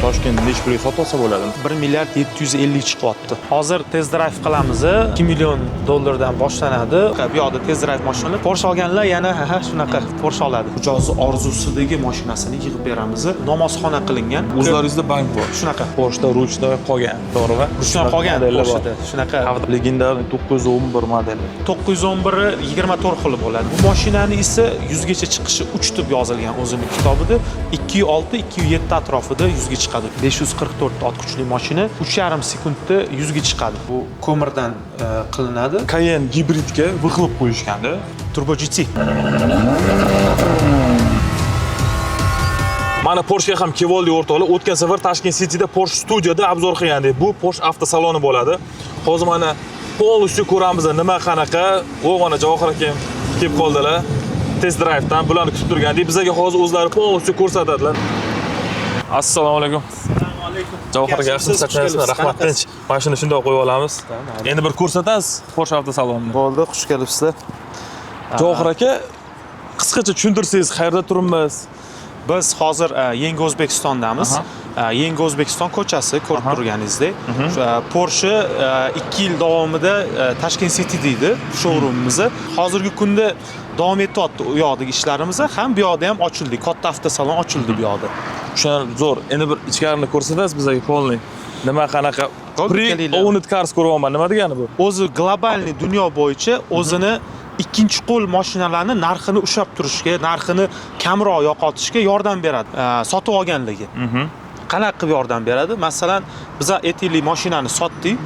Toshkentda necha pulga sotsa bo'ladi? 1 milliard 750 chiqyapti. Hozir test drive qilamiz. 2 million dollardan boshlanadi. Bu yoqda test drive mashinalar. Porsche olganlar yana shunaqa Porsche oladi. Mijozi orzusidagi mashinasini yig'ib beramiz. Namozxona qilingan. O'zlaringizda bank bor. Shunaqa. Porsche ruchda qolgan, to'g'rimi? Ruchda qolgan Porsche'da. Shunaqa. Legendarniy 911 modeli. 911 24 xil bo'ladi. Bu mashinani esa 100 gacha chiqishi 3 deb yozilgan o'zining kitobida. 206, 207 atrofida 100 ga chiqadi. 544 ot kuchli mashina 3,5 sekundda 100 ga chiqadi. Bu ko'mirdan qilinadi. Cayenne gibridga bir qilib qo'yishganda. Turbo GT. Mana Porsche'ga ham kelib oldik o'rtoqlar. O'tgan safar Tashkent City'da Porsche studiyada obzor qilgandik. Bu Porsche avtosaloni bo'ladi. Hozir mana polностью ko'ramiz nima qanaqa. O'g'ona Javohir akam kelib qoldilar. Test drive'dan bularni kutib turgandik. Bizga hozir o'zlari polностью ko'rsatadilar. Assalomu alaykum. Assalomu alaykum. Javohir aka, yaxshimisiz? Rahmat, tinch. Mashina shunday qo'yib olamiz. Endi bir ko'rsatasiz Porsche avtosalonini. Bo'ldi, xush kelibsizlar. Javohir aka, qisqacha tushuntirsangiz, qayerda turibmiz? Biz hozir Yangi O'zbekistondamiz. Yangi O'zbekiston ko'chasi ko'rib turganingizdek. Porsche 2 yil davomida Tashkent City deydi showroomimiz. Hozirgi kunda davom etyapti u yoqdagi ishlarimiz ham, bu yoqda ham ochildi. Katta avtosalon ochildi bu yoqda. Tushunarli, zo'r. Endi bir ichkarini ko'rsatasiz bizga polniy. Nima qanaqa? Pre-owned cars ko'ryapman. Nima degani bu? O'zi globalniy dunyo bo'yicha o'zini ikkinchi qo'l mashinalarni narxini ushlab turishga, narxini kamroq yo'qotishga yordam beradi. Sotib olganligi. Qanaqa qilib yordam beradi? Masalan, biz aytaylik mashinani sotdik.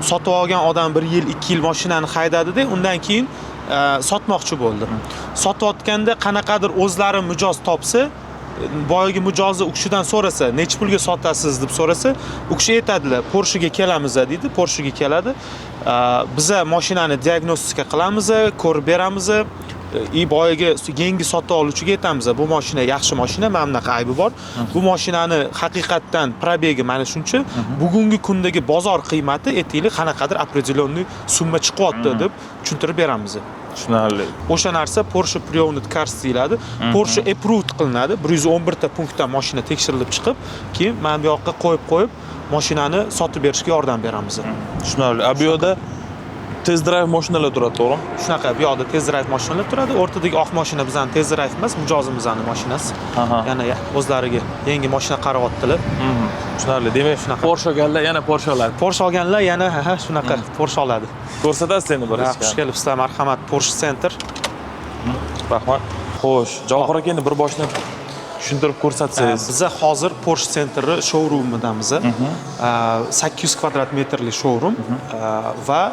Sotib olgan odam 1 yil, 2 yil mashinani haydadi-da, undan keyin sotmoqchi bo'ldi. Sotayotganda qanaqadir o'zlari mijoz topsa, boyagi mijozni u kishidan so'rasa, necha pulga sotasiz deb so'rasa, u kishi aytadilar, Porsche'ga kelamiz deydi, Porsche'ga keladi. Biza mashinani diagnostika qilamiz, ko'rib beramiz. Boyagi yangi sotib oluvchiga aytamiz, bu mashina yaxshi mashina, mana bunaqa aybi bor. Bu mashinani haqiqatdan probegi mana shuncha, bugungi kundagi bozor qiymati aytaylik qanaqadir определенный summa chiqyapti deb tushuntirib beramiz. Tushunarli. O'sha narsa Porsche Pre-owned cars deyiladi. Porsche approved qilinadi. 111 ta punktdan mashina tekshirilib chiqib, keyin mana bu yoqqa qo'yib mashinani sotib berishga yordam beramiz. Tushunarli. Bu yerda test drive mashinalar turadi, to'g'rimi? Shunaqa, bu yoqda test drive mashinalar turadi. O'rtadagi oq mashina bizning test drive emas, mijozimizning mashinasi. Yana o'zlariga yangi mashina qaryaptilar. Tushunarli. Demak, shunaqa. Porsche olganlar yana Porsche oladi. Porsche olganlar yana shunaqa Porsche oladi. Ko'rsatasiz endi bir ishga. Xush kelibsizlar, marhamat, Porsche Center. Rahmat. Xo'sh, Javohir aka endi bir boshdan tushuntirib ko'rsatsangiz. Biz hozir Porsche Center'i showroomidamiz. 800 kvadrat metrli showroom va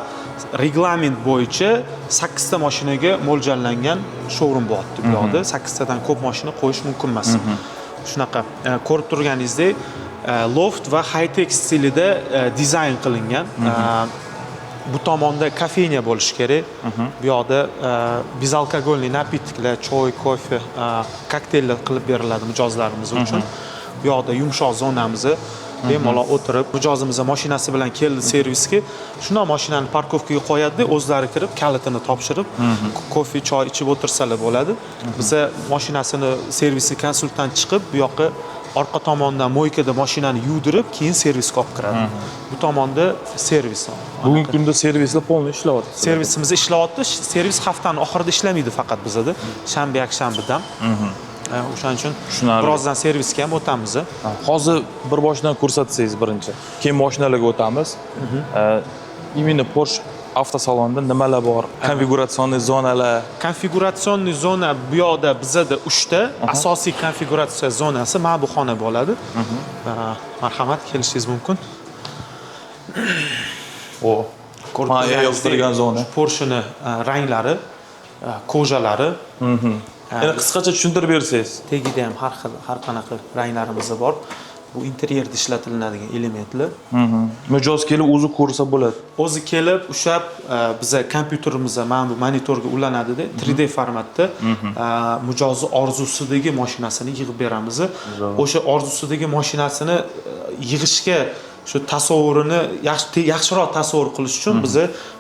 reglament bo'yicha 8 ta mashinaga mo'ljallangan showroom bo'lyapti bu yoqda. 8 tadan ko'p mashina qo'yish mumkin emas. Shunaqa ko'rib turganingizdek, loft va high-tech stilida dizayn qilingan. Bu tomonda kafenya bo'lishi kerak. Bu yoqda bezalkogolniy napitklar, choy, kofe, kokteyllar qilib beriladi mijozlarimiz uchun. Bu yoqda yumshoq zonamiz. Bemalol o'tirib, mijozimiz mashinasi bilan keldi servisga. Shunday mashinani parkovkaga qo'yadi, o'zlari kirib, kalitini topshirib, kofe, choy ichib o'tirsalar bo'ladi. Biz mashinasini servisi konsultant chiqib, bu yoqqa orqa tomondan moykada mashinani yuvdirib, keyin servisga olib kiradi. Bu tomonda servis. Bugungi kunda servislar polniy ishlayapti. Servisimiz ishlayapti. Servis haftaning oxirida ishlamaydi faqat bizda. Shanba, yakshanbadan. O'shaning uchun birozdan servisga ham o'tamiz. Hozir bir boshdan ko'rsatsangiz birinchi. Keyin mashinalarga o'tamiz. Именно Porsche avtosalonida nimalar bor? Konfiguratsion zonalar. Konfiguratsion zona bu yoqda bizda 3 ta asosiy konfiguratsiya zonasi mana bu xona bo'ladi. Marhamat, kelishingiz mumkin. Ko'rib yoqtirgan zona. Porsche'ning ranglari, ko'jalari. Endi qisqacha tushuntirib bersangiz. Tagida ham har qanaqa ranglarimiz bor. Bu interyerda ishlatiladigan elementlar. Mijoz kelib o'zi ko'rsa bo'ladi. O'zi kelib, ushab biza kompyuterimizga mana bu monitorga ulanadi-da, 3D formatda mijozi orzusidagi mashinasini yig'ib beramiz. O'sha orzusidagi mashinasini yig'ishga shu tasavvurini yaxshiroq tasavvur qilish uchun biz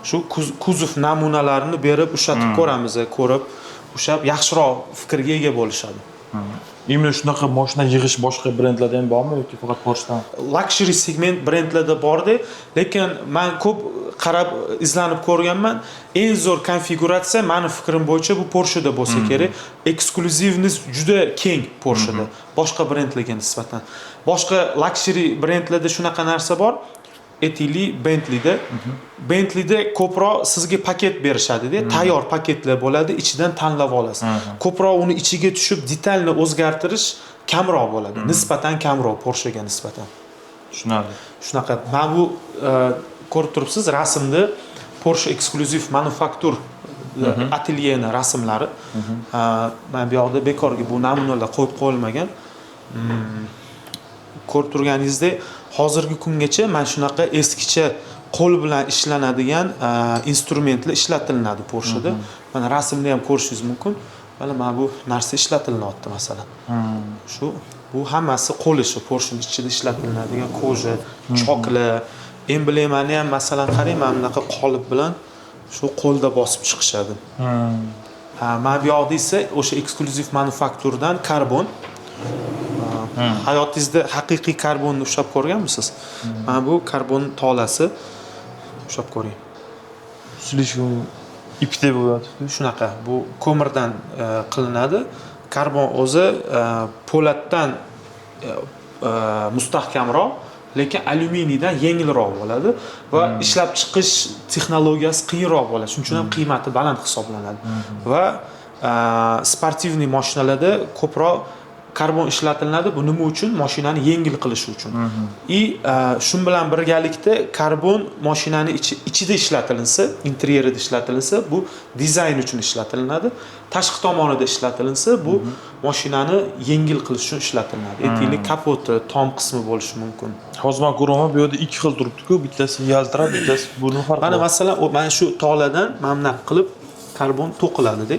shu kuzov namunalarini berib, ushlatib ko'ramiz, ko'rib, ushab yaxshiroq fikrga ega bo'lishadi. Imенно shunaqa mashina yig'ish boshqa brendlarda ham bormi yoki faqat Porschedan? Luxury segment brendlarda bordi, lekin men ko'p qarab izlanib ko'rganman. Eng zo'r konfiguratsiya meni fikrim bo'yicha bu Porscheda bo'lsa kerak. Eksklyuzivность juda keng Porscheda, boshqa brendlarga nisbatan. Boshqa luxury brendlarda shunaqa narsa bor. Aytaylik Bentleyda. Bentleyda ko'proq sizga paket berishadi-da, tayyor paketlar bo'ladi, ichidan tanlab olasiz. Ko'proq uni ichiga tushib detalni o'zgartirish kamroq bo'ladi, nisbatan kamroq Porschega nisbatan. Tushunarli. Shunaqa. Men bu ko'rib turibsiz, rasmni Porsche eksklyuziv manufaktur atelyeni rasmlari. Men bu yoqda bekorga bu namunalar qo'yib qo'yilmagan. Ko'rib turganingizdek, hozirgi kungacha mana shunaqa eskicha qo'l bilan ishlanadigan instrumentlar ishlatilinadi Porscheda. Mana rasmni ham ko'rishingiz mumkin. Mana bu narsa ishlatilyapti masalan. Bu hammasi qo'l ishi, Porschening ichida ishlatilinadigan koja, choklar, emblemani ham masalan qarang, mana bunaqa qolip bilan shu qo'lda bosib chiqishadi. Mana bu yoqda esa o'sha eksklyuziv manufakturdan karbon. Hayotingizda haqiqiy karbonni ushlab ko'rganmisiz? Mana bu karbon tolasi, ushlab ko'ring. Silish u ipdek bo'ladi. Shunaqa, bu ko'mirdan qilinadi. Karbon o'zi po'latdan mustahkamroq, lekin alyuminiydan yengilroq bo'ladi va ishlab chiqish texnologiyasi qiyinroq bo'ladi. Shuning uchun ham qiymati baland hisoblanadi. Va sportivniy mashinalarda ko'proq karbon ishlatilinadi. Bu nima uchun? Mashinani yengil qilish uchun. Shu bilan birgalikda karbon mashinani ichida ishlatilinsa, interyerida ishlatilinsa, bu dizayn uchun ishlatilinadi. Tashqi tomonida ishlatilinsa, bu mashinani yengil qilish uchun ishlatilinadi. Aytaylik, kapoti, tom qismi bo'lishi mumkin. Hozir men ko'raman, bu yerda ikki xil turibdi-ku, bittasi yaltirab, bittasi buni farqi. Mana masalan, mana shu toladan mana qilib karbon to'qiladi-da.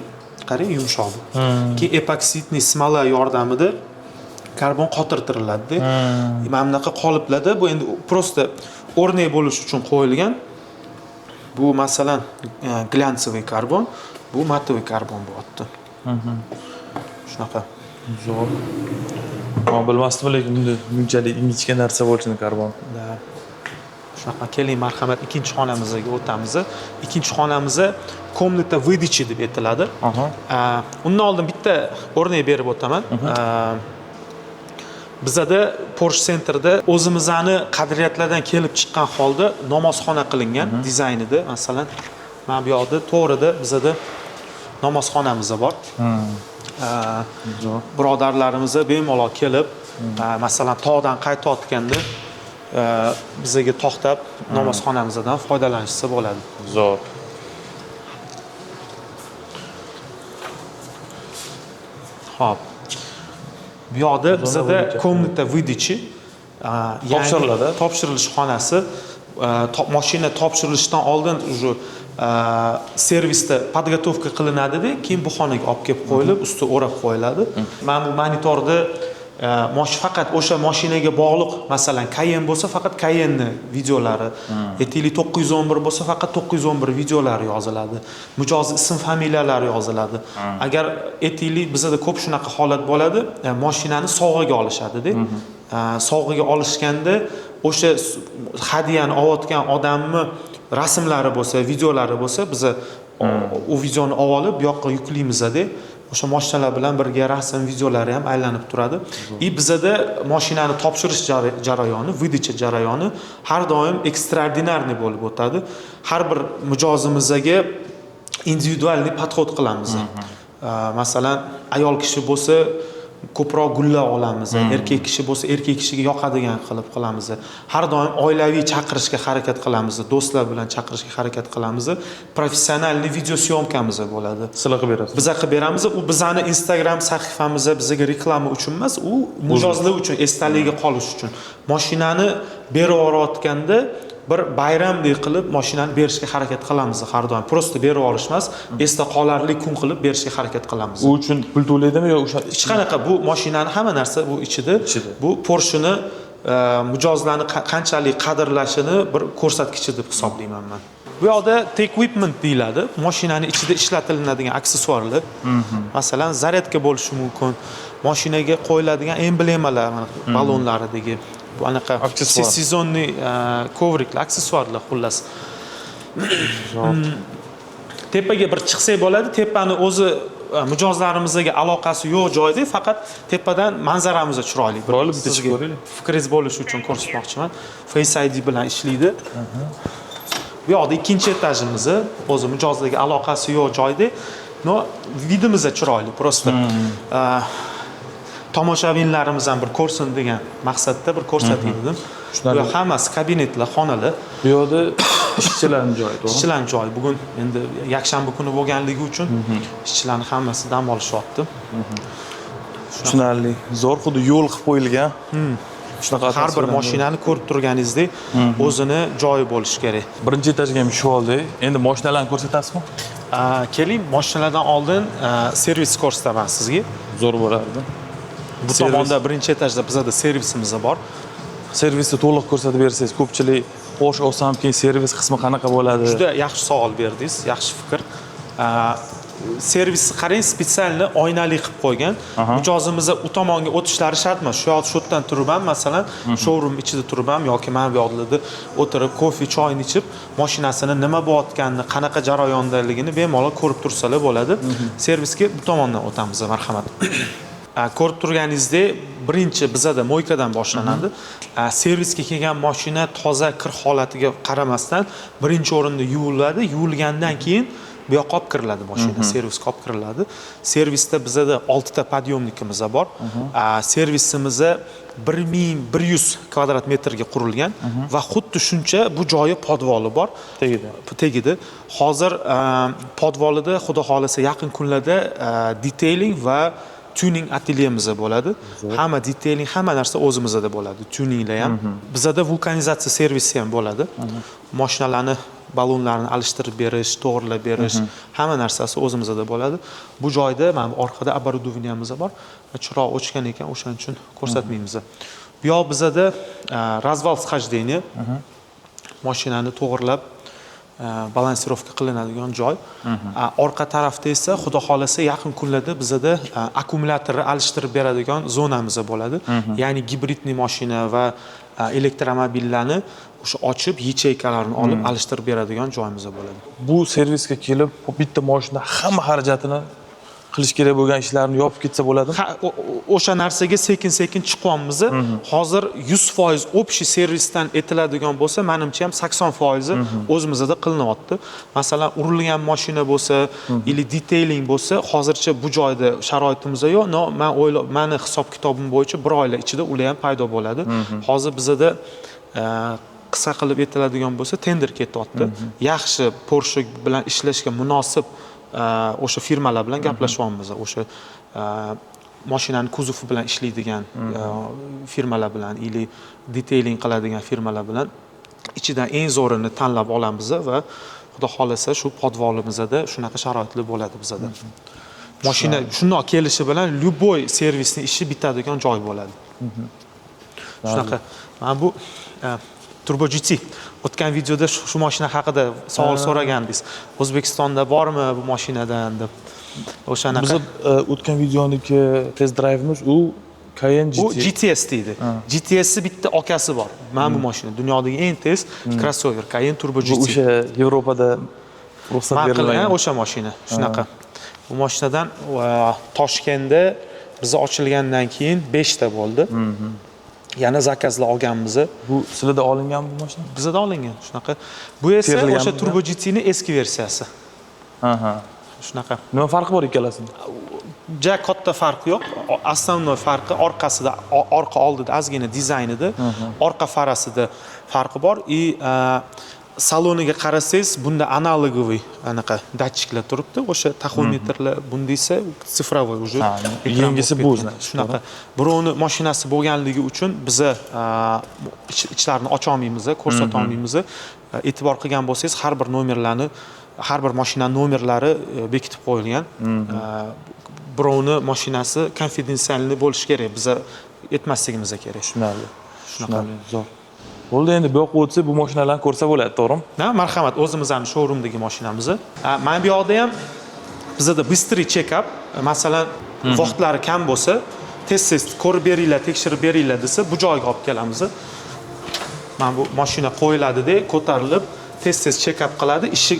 Qarang, yumshoq bu. Keyin epoksidniy smola yordamida karbon qotirtiriladi. Mana bunaqa qoliplarda bu endi prosta o'rnak bo'lish uchun qo'yilgan. Bu masalan glyansoviy karbon, bu matoviy karbon bo'lyapti. Shunaqa. Zo'r. Men bilmasdim, lekin bunchalik ingichka narsa bo'lishini karbon. Shunaqa. Keling, marhamat, ikkinchi xonamizga o'tamiz. Ikkinchi xonamizda komnata выдачи deb aytiladi. Undan oldin bitta o'rnak berib o'taman. Bizda Porsche Centerda o'zimizning qadriyatlardan kelib chiqqan holda namozxona qilingan dizaynida. Masalan, mana bu yoqda to'g'rida bizda namozxonamiz bor. Birodarlarimiz bemalol kelib, masalan, tog'dan qaytayotganda bizga to'xtab namozxonamizdan foydalanishsa bo'ladi. Zo'r. Xo'p. Bu yoqda bizda komnata выдачи, topshiriladi. Topshirilish xonasi, mashina topshirilishidan oldin уже servisda podgotovka qilinadi-da, keyin bu xonaga olib kelib qo'yilib, usti o'rab qo'yiladi. Mana bu monitorda faqat o'sha mashinaga bog'liq, masalan, Cayenne bo'lsa, faqat Cayenne videolari, aytaylik 911 bo'lsa, faqat 911 videolari yoziladi. Mijoz ism familiyalari yoziladi. Agar aytaylik bizda ko'p shunaqa holat bo'ladi, mashinani sovg'aga olishadi-da. Sovg'aga olishganda o'sha hadyani olayotgan odamni rasmlari bo'lsa, videolari bo'lsa, biz u videoni olib, bu yoqqa yuklaymiz-da. O'sha mashinalar bilan birga rasm, videolari ham aylanib turadi. Bizda mashinani topshirish jarayoni, выдача jarayoni har doim ekstraordinarniy bo'lib o'tadi. Har bir mijozimizga individualniy podxod qilamiz. Masalan, ayol kishi bo'lsa, ko'proq gullar olamiz. Erkak kishi bo'lsa, erkak kishiga yoqadigan qilib qilamiz. Har doim oilaviy chaqirishga harakat qilamiz, do'stlar bilan chaqirishga harakat qilamiz. Professional video syomkamiz bo'ladi. Sizlar qilib berasiz. Biz qilib beramiz. U bizning Instagram sahifamizda bizga reklama uchun emas, u mijozlar uchun, esdalikka qolish uchun. Mashinani berib yuborayotganda bir bayramdek qilib mashinani berishga harakat qilamiz har doim. Prosta berib yuborish emas, esda qolarli kun qilib berishga harakat qilamiz. U uchun pul to'laydimi yo o'sha hech qanaqa, bu mashinani hamma narsa bu ichida. Bu Porsche'ni mijozlarni qanchalik qadrlashini bir ko'rsatkichi deb hisoblayman men. Bu yoqda equipment deyiladi. Mashinani ichida ishlatiladigan aksessuarlar. Masalan, zaryadka bo'lishi mumkin. Mashinaga qo'yiladigan emblemalar, mana ballonlaridagi bu anaqa sezonniy kovriklar, aksessuarlar xullas. Tepaga bir chiqsak bo'ladi. Tepani o'zi mijozlarimizga aloqasi yo'q joyda, faqat tepadan manzaramiz chiroyli. Bo'lib bitta chiqib ko'raylik. Fikringiz bo'lishi uchun ko'rsatmoqchiman. Face ID bilan ishlaydi. Bu yoqda ikkinchi etajimiz, o'zi mijozlarga aloqasi yo'q joyda, no vidimiz chiroyli, prosta. Tomoshabinlarimiz ham bir ko'rsin degan maqsadda bir ko'rsatay dedim. Bu hammasi kabinetlar, xonalar. Bu yoqda ishchilarning joyi, to'g'rimi? Ishchilarning joyi. Bugun endi yakshanba kuni bo'lganligi uchun ishchilarning hammasi dam olishyapti. Tushunarli. Zo'r xuddi yo'l qilib qo'yilgan. Shunaqa har bir mashinani ko'rib turganingizdek o'zini joyi bo'lishi kerak. Birinchi etajga ham tushib oldik. Endi mashinalarni ko'rsatasizmi? Keling, mashinalardan oldin servis ko'rsataman sizga. Zo'r bo'lardi. Bu tomonda birinchi etajda bizda servisimiz bor. Servisni to'liq ko'rsatib bersangiz, ko'pchilik Porsche olsam keyin servis qismi qanaqa bo'ladi? Juda yaxshi savol berdingiz, yaxshi fikr. Servisni qarang, spesialni oynali qilib qo'ygan. Mijozimiz u tomonga o'tishlari shart emas. Shu yerdan turib ham, masalan, showroom ichida turib ham yoki mana bu yoqlarda o'tirib, kofe, choyni ichib, mashinasini nima bo'layotganini, qanaqa jarayondaligini bemalol ko'rib tursalar bo'ladi. Servisga bu tomondan o'tamiz, marhamat. Ko'rib turganingizdek, birinchi bizada moykadan boshlanadi. Servisga kelgan mashina toza kir holatiga qaramasdan birinchi o'rinda yuviladi. Yuvilgandan keyin bu yoqqa olib kiriladi mashina, servisga olib kiriladi. Servisda bizada 6 ta podyomnikimiz bor. Servisimiz 1100 kvadrat metrga qurilgan va xuddi shuncha bu joyi podvoli bor. Tegidi. Hozir podvolida xudo xolasa yaqin kunlarda detailing va tuning atelyemiz bo'ladi. Hamma detailing, hamma narsa o'zimizda bo'ladi. Tuninglar ham. Bizda vulkanizatsiya servisi ham bo'ladi. Mashinalarni ballonlarni alishtirib berish, to'g'rilab berish, hamma narsasi o'zimizda bo'ladi. Bu joyda mana orqada оборудованиemiz bor. Chiroq o'chgan ekan, o'shaning uchun ko'rsatmaymiz. Bu yoq bizda razval схождения, mashinani to'g'rilab balansirovka qilinadigan joy. Orqa tarafda esa xudo xolasa yaqin kunlarda bizda akkumulyatorni alishtirib beradigan zonamiz bo'ladi. Ya'ni gibridli mashina va elektromobillarni o'sha ochib, yecheykalarni olib alishtirib beradigan joyimiz bo'ladi. Bu servisga kelib, bitta mashina hamma xarajatini qilish kerak bo'lgan ishlarni yopib ketsa bo'ladimi? O'sha narsaga sekin-sekin chiqyapmiz. Hozir 100% общий servisdan etiladigan bo'lsa, menimcha ham 80% o'zimizda qilinyapti. Masalan, urilgan mashina bo'lsa, ili detailing bo'lsa, hozircha bu joyda sharoitimiz yo'q. No, men o'ylab, meni hisob-kitobim bo'yicha 1 oylar ichida ular ham paydo bo'ladi. Hozir bizda qisqa qilib etiladigan bo'lsa, tender ketyapti. Yaxshi Porsche bilan ishlashga munosib o'sha firmalar bilan gaplashyapmiz. O'sha mashinani kuzovi bilan ishlaydigan firmalar bilan, ili detailing qiladigan firmalar bilan ichidan eng zo'rini tanlab olamiz va xudo xolasa shu podvolimizda shunaqa sharoitlar bo'ladi bizda. Mashina shundoq kelishi bilan любой servisning ishi bitadigan joy bo'ladi. Shunaqa. Mana bu Turbo GT. O'tgan videoda shu mashina haqida savol so'ragandingiz. O'zbekistonda bormi bu mashinadan deb. O'shanaqa. Biz o'tgan videoniki test drayvimiz u Cayenne GT. Bu GTS deydi. GTS'ni bitta akasi bor. Mana bu mashina dunyodagi eng tez crossover Cayenne Turbo GT. Bu o'sha Yevropada ruxsat berilgan o'sha mashina. Shunaqa. Bu mashinadan Toshkentda biz ochilgandan keyin 5 ta bo'ldi. Yana zakazlar olganmiz. Bu sizlarda olingan bu mashina? Bizda olingan, shunaqa. Bu esa o'sha Turbo GT'ning eski versiyasi. Shunaqa. Nima farqi bor ikkalasida? Ja katta farq yo'q. Asosiy farqi orqasida, orqa oldida ozgina dizaynida, orqa farasida farqi bor. Saloniga qarasangiz, bunda analogoviy anaqa datchiklar turibdi. O'sha taxometrlar, bunda esa sifrovoy уже. Yengisi bu shunaqa. Birovni mashinasi bo'lganligi uchun biz ichlarini ocha olmaymiz, ko'rsata olmaymiz. E'tibor qilgan bo'lsangiz, har bir nomerlarni, har bir mashinaning nomerlari bekitib qo'yilgan. Birovni mashinasi konfidensialni bo'lishi kerak. Biz aytmasligimiz kerak. Shunaqa. Zo'r. Bo'ldi, endi bu yoqqa o'tsak bu mashinalarni ko'rsa bo'ladi, to'g'rimi? Marhamat, o'zimizning showroomdagi mashinamiz. Mana bu yoqda ham bizda bыстрый check-up, masalan, vaqtlari kam bo'lsa, tez ko'rib beringlar, tekshirib beringlar desa, bu joyga olib kelamiz. Mana bu mashina qo'yiladi-da, ko'tarilib, tez check-up qiladi. Ishi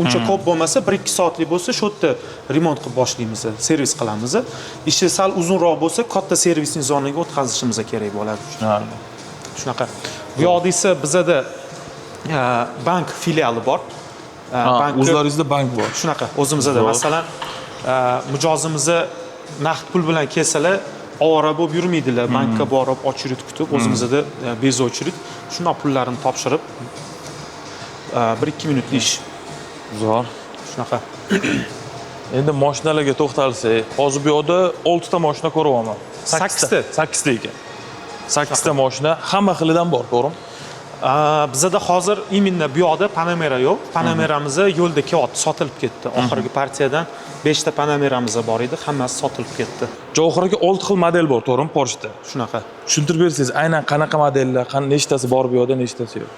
uncha ko'p bo'lmasa, 1-2 soatlik bo'lsa, shu yerda remont qilib boshlaymiz, servis qilamiz. Ishi sal uzunroq bo'lsa, katta servisning zoniga o'tkazishimiz kerak bo'ladi. Shunaqa. Bu yoqda esa bizda bank filiali bor. O'zlaringizda bank bor. Shunaqa, o'zimizda masalan, mijozimizni naqd pul bilan kelsalar, ovora bo'lib yurmaydilar. Bankka borib, ochirit kutib, o'zimizda beza ochirit, shunday pullarini topshirib 1-2 minutlik ish. Zo'r. Shunaqa. Endi mashinalarga to'xtalsak, hozir bu yoqda 6 ta mashina ko'ryapman. 8 ta ekan. 8 ta mashina hamma xilidan bor, to'g'rimi? Bizda hozir именно bu yoqda Panamera yo'q. Panameramiz yo'lda kelyapti, sotilib ketdi. Oxirgi partiyadan 5 ta Panameramiz bor edi, hammasi sotilib ketdi. Oxiriga 6 xil model bor, to'g'rimi, Porsche'da? Shunaqa. Tushuntirib bersangiz, aynan qanaqa modellar, nechtasi bor bu yoqda, nechtasi yo'q?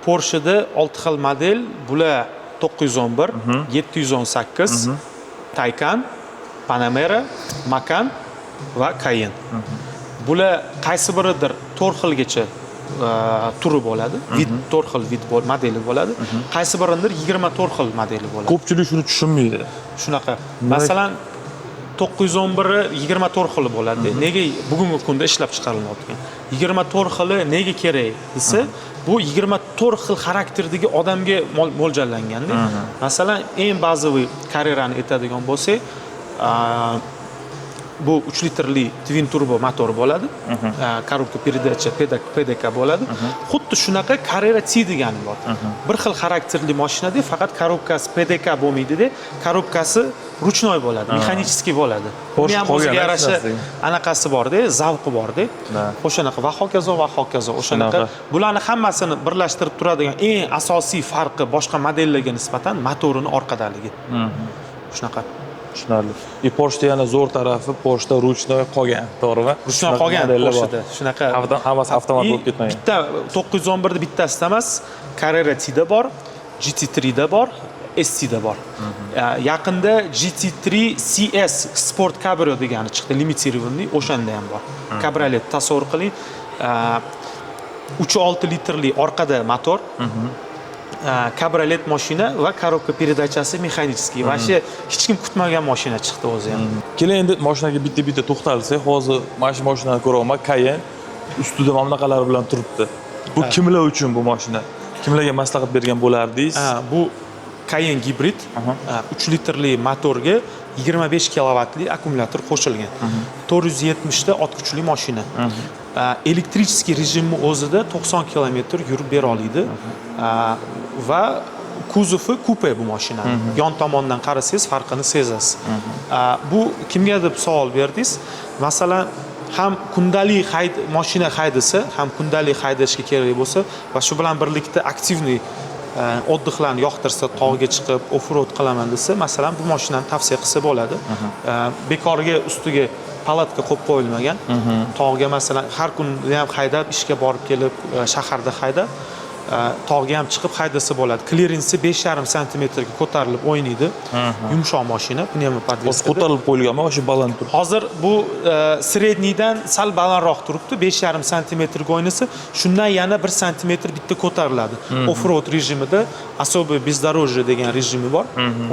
Porsche'da 6 xil model, bular 911, 718, Taycan, Panamera, Macan va Cayenne. Bular qaysi biridir 4 xilgacha turi bo'ladi. 4 xil modeli bo'ladi. Qaysi biridir 24 xil modeli bo'ladi. Ko'pchilik shuni tushunmaydi. Shunaqa. Masalan, 911 24 xil bo'ladi. Nega bugungi kunda ishlab chiqarilyapti? 24 xili nega kerak desa, bu 24 xil xarakterdagi odamga mo'ljallanganda. Masalan, eng bazaviy karyerani aytadigan bo'lsak, bu 3 litrli twin turbo motor bo'ladi. Korobka передаcha PDK bo'ladi. Xuddi shunaqa karyera C degani bor. Bir xil xarakterli mashinada faqat korobkasi PDK bo'lmaydi-da, korobkasi ruchnoy bo'ladi, mexanicheskiy bo'ladi. Buni ham o'ziga yarasha anaqasi bor-da, zavqi bor-da. O'shanaqa va hokazo. O'shanaqa bularni hammasini birlashtirib turadigan eng asosiy farqi boshqa modellarga nisbatan motorini orqadaligi. Shunaqa. Tushunarli. Porsche yana zo'r tarafi, Porsche ruchnoy qolgan, to'g'rimi? Ruchnoy qolgan Porsche'da. Shunaqa. Hammasi avtomat bo'lib ketmagan. Bitta 911 da bittasida emas, Carrera T'da bor, GT3 da bor, ST da bor. Yaqinda GT3 CS Sport Cabrio degani chiqdi, limitированный, o'shanda ham bor. Cabriolet tasavvur qiling. 3.6 litrli orqada motor. Cabriolet mashina va korobka передачasi mexanicheskiy. Va shu hech kim kutmagan mashina chiqdi o'zi ham. Keling endi mashinaga bitta to'xtalsak, hozir mana shu mashinani ko'ryapman, Cayenne ustida mana bunaqalar bilan turibdi. Bu kimlar uchun bu mashina? Kimlarga maslahat bergan bo'lardingiz? Bu Cayenne gibrid, 3 litrli motorga 25 kilovatli akkumulyator qo'shilgan. 470 ta ot kuchli mashina. Elektrichеский rejimni o'zida 90 km yurib bera oladi. Va kuzovi kupe bu mashinani. Yon tomondan qarasangiz farqini sezasiz. Bu kimga deb savol berdingiz? Masalan, ham kundalik mashina haydasa, ham kundalik haydashga kerak bo'lsa va shu bilan birlikda aktivniy oddixlarni yoqtirsa, tog'ga chiqib off-road qilaman desa, masalan, bu mashinani tavsiya qilsa bo'ladi. Bekorga ustiga palatka qo'yib qo'yilmagan. Tog'ga masalan har kuni ham haydab, ishga borib kelib, shaharda haydab, tog'ga ham chiqib haydasa bo'ladi. Klirensi 5,5 sm ga ko'tarilib o'ynaydi. Yumshoq mashina, pnevmopodveska. Ko'tarilib qo'yilganmi o'sha baland turib? Hozir bu sredniydan sal balandroq turibdi, 5,5 sm ga o'ynasa, shundan yana 1 sm bitta ko'tariladi. Off-road rejimida особое бездорожье degan rejimi bor.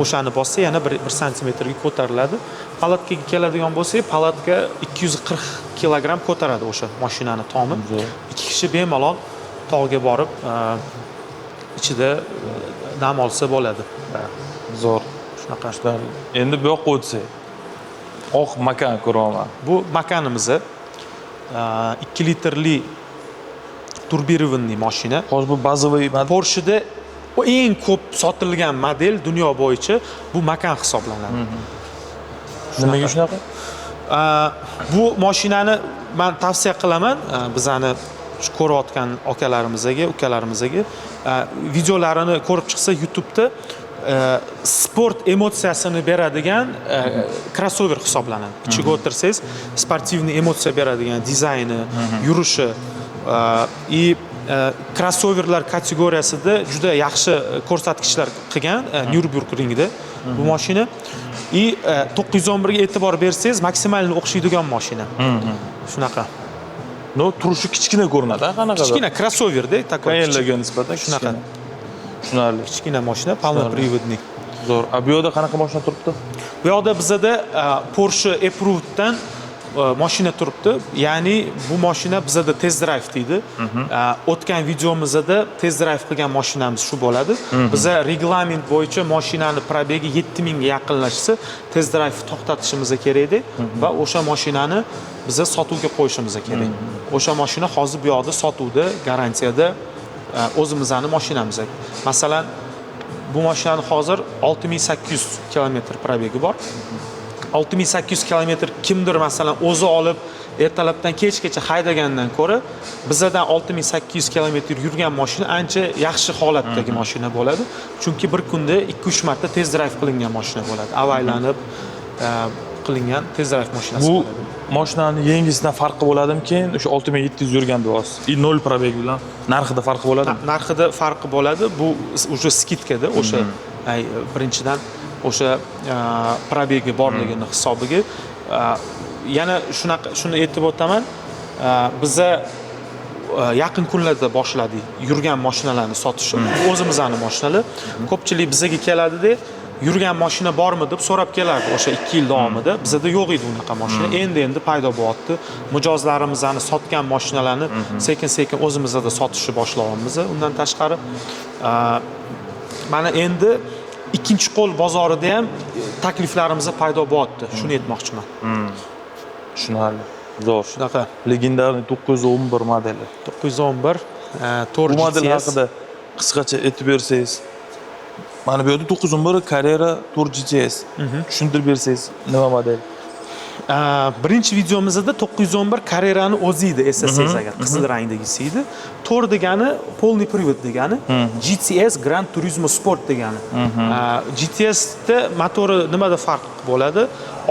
O'shani bossa yana 1 sm ga ko'tariladi. Palatkaga keladigan bo'lsak, palatka 240 kg ko'taradi o'sha mashinani tomi. 2 kishi bemalol tog'ga borib ichida dam olsa bo'ladi. Zo'r. Shunaqa. Endi bu yoqqa o'tsak, oq Macan ko'raman. Bu Macanimiz 2 litrli turbirованный mashina. Hozir bu bazaviy Porsche'da eng ko'p sotilgan model dunyo bo'yicha bu Macan hisoblanadi. Nimaga shunaqa? Bu mashinani men tavsiya qilaman bizani shu ko'rayotgan akalarimizga, ukalarimizga videolarini ko'rib chiqsa YouTube'da sport emotsiyasini beradigan crossover hisoblanadi. Ichiga o'tirsangiz, sportivniy emotsiya beradigan dizayni, yurishi И crossoverlar kategoriyasida juda yaxshi ko'rsatkichlar qilgan Nürburgringda bu mashina. И 911 ga e'tibor bersangiz, maksimalni o'xshaydigan mashina. Shunaqa. No, turishi kichkina ko'rinadi, qanaqa? Kichkina crossover-da, такой. Qayerlarga nisbatan Shunaqa. Tushunarli. Kichkina mashina, polnopриводный. Zo'r. Bu yerda qanaqa mashina turibdi? Bu yoqda bizada Porsche Approved-dan mashina turibdi. Ya'ni bu mashina bizada test drive deydi. O'tgan videomizda test drive qilgan mashinamiz shu bo'ladi. Biza reglament bo'yicha mashinani probegi 7000 ga yaqinlashsa test drive to'xtatishimiz kerak edi va o'sha mashinani biza sotuvga qo'yishimiz kerak. O'sha mashina hozir bu yoqda sotuvda, garantiyada o'zimizning mashinamiz. Masalan, bu mashinaning hozir 6800 kilometr probegi bor. 6800 kilometr kimdir masalan o'zi olib ertalabdan kechgacha haydagandan ko'ra bizadan 6800 kilometr yurgan mashina ancha yaxshi holatdagi mashina bo'ladi. Chunki bir kunda 2-3 marta test drive qilingan mashina bo'ladi. Avaylanib qilingan test drive mashinasi bo'ladi. Bu mashinaning yengisidan farqi bo'ladimi? Keyin o'sha 6700 yurgan deyapsiz. 0 probeg bilan narxida farqi bo'ladimi? Narxida farqi bo'ladi. Bu уже skidkada o'sha birinchidan o'sha probegi borligini hisobiga yana shuni aytib o'taman, biza yaqin kunlarda boshladik yurgan mashinalarni sotishni. O'zimizning mashinalar ko'pchilik bizaga keladida yurgan mashina bormi deb so'rab kelardi o'sha 2 yil davomida. Bizada yo'q edi unaqa mashina. Endi paydo bo'lyapti. Mijozlarimizni sotgan mashinalarni sekin-sekin o'zimizda sotishni boshlayapmiz. Undan tashqari mana endi ikkinchi qo'l bozorida ham takliflarimiz paydo bo'lyapti. Shuni aytmoqchiman. Tushunarli. Zo'r. Shunaqa. Legendarniy 911 modeli. 911 Tour Bu model haqida qisqacha aytib bersangiz. Mana bu yerda 911 Carrera Tour GTS. Tushuntirib bersangiz, nima model? Birinchi videomizda 911 Carrerani o'zi edi, eslasangiz agar, qizil rangdagisi edi. Tour degani polniy привод degani, GTS Gran Turismo Sport degani. GTS da motori nimada farq bo'ladi?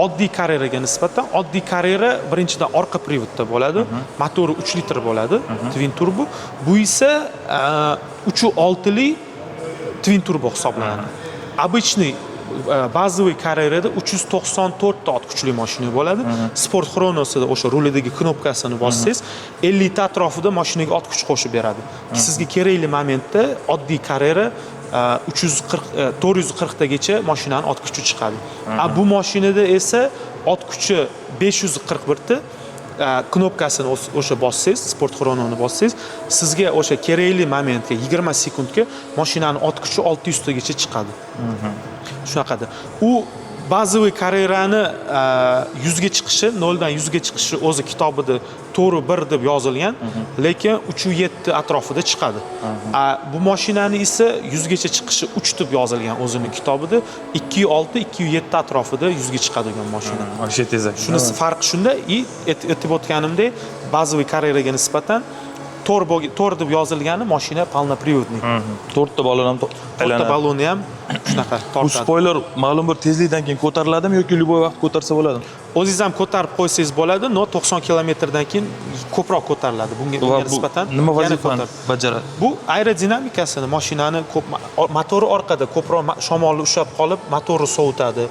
Oddiy Carreraga nisbatan oddiy Carrera birinchidan orqa privodda bo'ladi. Motori 3 litr bo'ladi, twin turbo. Bu esa 3.6 li twin turbo hisoblanadi. Обычный bazaviy Carrerada 394 ta ot kuchli mashina bo'ladi. Sport Chronosida o'sha rulidagi knopkasini bossangiz 50 ta atrofida mashinaga ot kuch qo'shib beradi. Sizga kerakli momentda oddiy Carrera 440 tagacha mashinaning ot kuchi chiqadi. Bu mashinada esa ot kuchi 541 ta knopkasini o'sha bossangiz, Sport Chrononi bossangiz, sizga o'sha kerakli momentga 20 sekundga mashinaning ot kuchi 600 tagacha chiqadi. Shunaqada. U bazaviy Carrerani 100 ga chiqishi, 0 dan 100 ga chiqishi o'zi kitobida to'g'ri 1 deb yozilgan, lekin 3.7 atrofida chiqadi. Bu mashinani esa 100 gacha chiqishi 3 deb yozilgan o'zining kitobida, 2.6, 2.7 atrofida 100 ga chiqadigan mashina. O'sha tezak. Shunisi farqi shunda, aytib o'tganimdek, bazaviy Carreraga nisbatan to'r deb yozilgani mashina polnopриводный. 4 ta balon ham To'rtta baloni ham shunaqa Bu tortadi. spoiler ma'lum bir tezlikdan keyin ko'tariladimi yoki любой vaqt ko'tarsa bo'ladimi? O'zingiz ham ko'tarib qo'ysangiz bo'ladi, no 90 kilometrdan keyin ko'proq ko'tariladi. Bunga nisbatan nima vazifani bajaradi? Bu aerodinamikasini, mashinani motori orqada ko'proq shamolni ushlab qolib, motorni sovutadi.